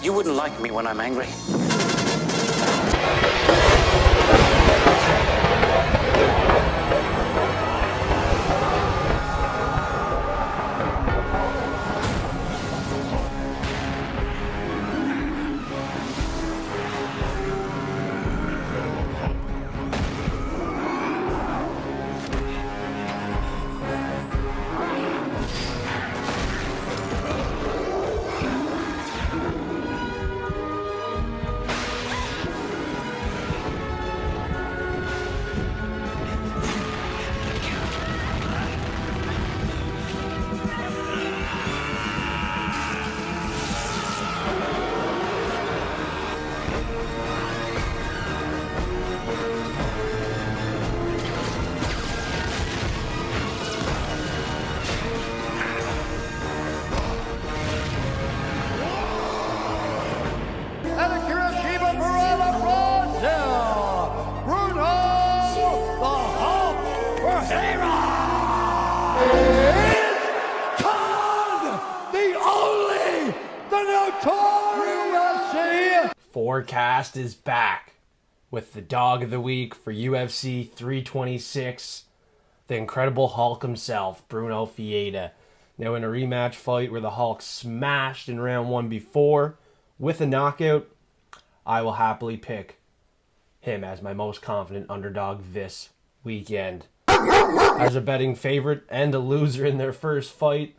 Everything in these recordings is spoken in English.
You wouldn't like me when I'm angry. Forecast is back with the dog of the week for UFC 326, the Incredible Hulk himself, Bruno Fieda. Now in a rematch fight where the Hulk smashed in round one before with a knockout, I will happily pick him as my most confident underdog this weekend. As a betting favorite and a loser in their first fight,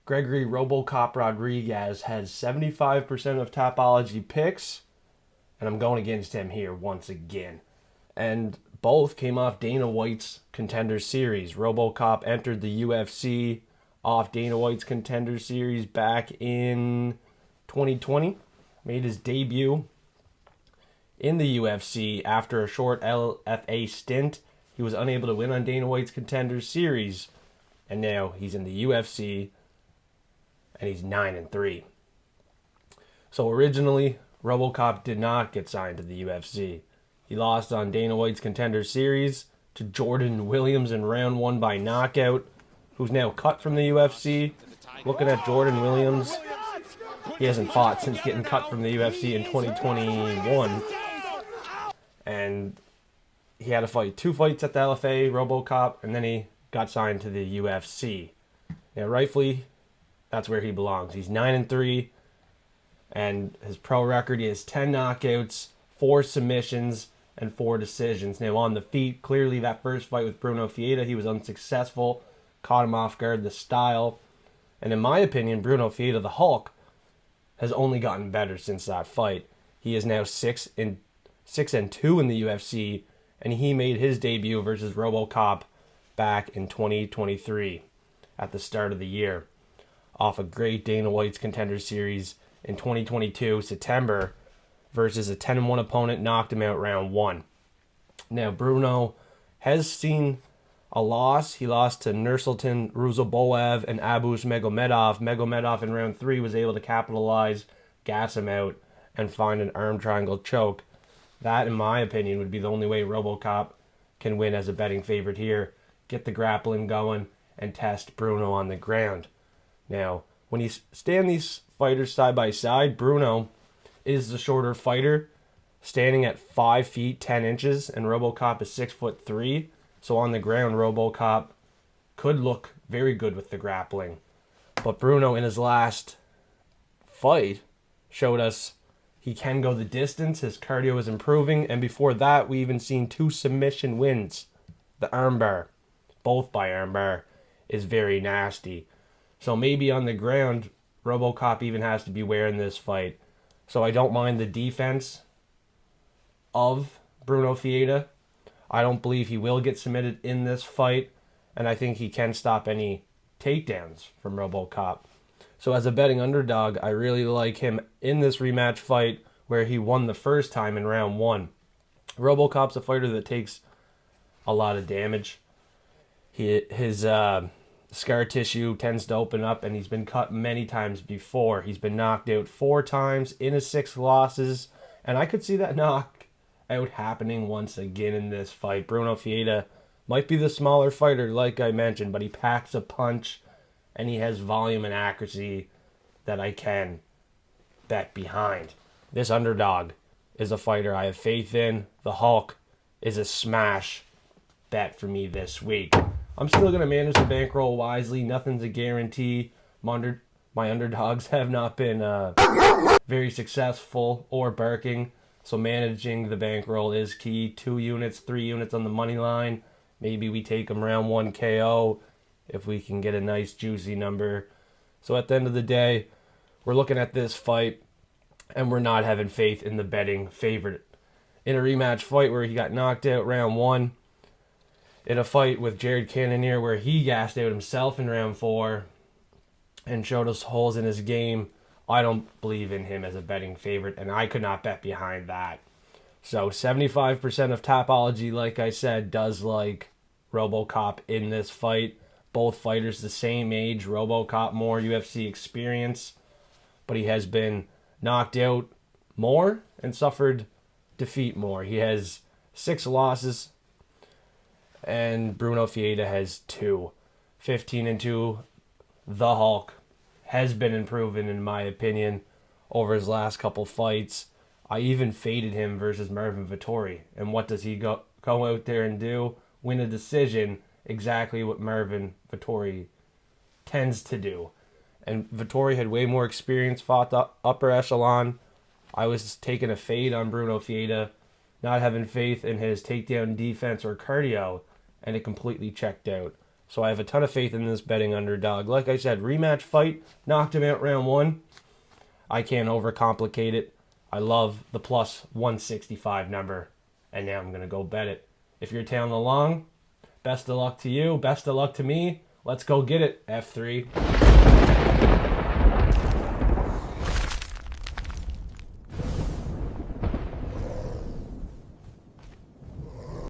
Gregory Robocop Rodriguez has 75% of Tapology picks, and I'm going against him here once again. And both came off Dana White's Contender Series. Robocop entered the UFC off Dana White's Contender Series back in 2020, made his debut in the UFC after a short LFA stint. He was unable to win on Dana White's Contender Series, and now he's in the UFC, and he's 9-3. So originally, Robocop did not get signed to the UFC. He lost on Dana White's Contender Series to Jordan Williams in round one by knockout, who's now cut from the UFC. Looking at Jordan Williams, he hasn't fought since getting cut from the UFC in 2021. And he had to fight 2 fights at the LFA, Robocop, and then he got signed to the UFC. Now, rightfully, that's where he belongs. He's 9-3, and his pro record, he has 10 knockouts, 4 submissions, and 4 decisions. Now, on the feet, clearly that first fight with Bruno Fieda, he was unsuccessful, caught him off guard, the style. And in my opinion, Bruno Fieda, the Hulk, has only gotten better since that fight. He is now 6-2 in the UFC, and he made his debut versus Robocop back in 2023 at the start of the year, off a great Dana White's Contender Series in 2022, September, versus a 10-1 opponent, knocked him out round 1. Now, Bruno has seen a loss. He lost to Nursultan Ruzoboev and Abus Megomedov. Megomedov in round 3 was able to capitalize, gas him out, and find an arm triangle choke. That, in my opinion, would be the only way Robocop can win as a betting favorite here. Get the grappling going and test Bruno on the ground. Now, when you stand these fighters side by side, Bruno is the shorter fighter, standing at 5 feet 10 inches, and Robocop is 6'3". So on the ground, Robocop could look very good with the grappling. But Bruno, in his last fight, showed us he can go the distance. His cardio is improving, and before that, we even seen 2 submission wins. The armbar, both by armbar, is very nasty. So maybe on the ground, Robocop even has to beware in this fight. So I don't mind the defense of Bruno Fieda. I don't believe he will get submitted in this fight, and I think he can stop any takedowns from Robocop. So as a betting underdog, I really like him in this rematch fight where he won the first time in round 1. Robocop's a fighter that takes a lot of damage. His scar tissue tends to open up, and he's been cut many times before. He's been knocked out 4 times in his 6 losses, and I could see that knockout happening once again in this fight. Bruno Fieda might be the smaller fighter, like I mentioned, but he packs a punch, and he has volume and accuracy that I can bet behind. This Underdog is a fighter I have faith in. The Hulk is a smash bet for me this week. I'm still going to manage the bankroll wisely. Nothing's a guarantee. My underdogs have not been very successful or barking, so managing the bankroll is key. 2 units, 3 units on the money line. Maybe we take them round 1 KO if we can get a nice juicy number. So at the end of the day, we're looking at this fight, and we're not having faith in the betting favorite. In a rematch fight where he got knocked out round 1, in a fight with Jared Cannonier where he gassed out himself in round 4 and showed us holes in his game, I don't believe in him as a betting favorite, and I could not bet behind that. So 75% of Tapology, like I said, does like RoboCop in this fight. Both fighters the same age. RoboCop more UFC experience, but he has been knocked out more and suffered defeat more. He has 6 losses, and Bruno Fieda has 2. 15-2. The Hulk has been improving, in my opinion, over his last couple fights. I even faded him versus Marvin Vettori. And what does he go out there and do? Win a decision, exactly what Marvin Vettori tends to do. And Vettori had way more experience, fought the upper echelon. I was taking a fade on Bruno Fieda, not having faith in his takedown defense or cardio, and it completely checked out. So I have a ton of faith in this betting Underdog. Like I said, rematch fight, knocked him out round 1. I can't overcomplicate it. I love the plus 165 number, and now I'm going to go bet it. If you're tailing along, best of luck to you, best of luck to me. Let's go get it, F3.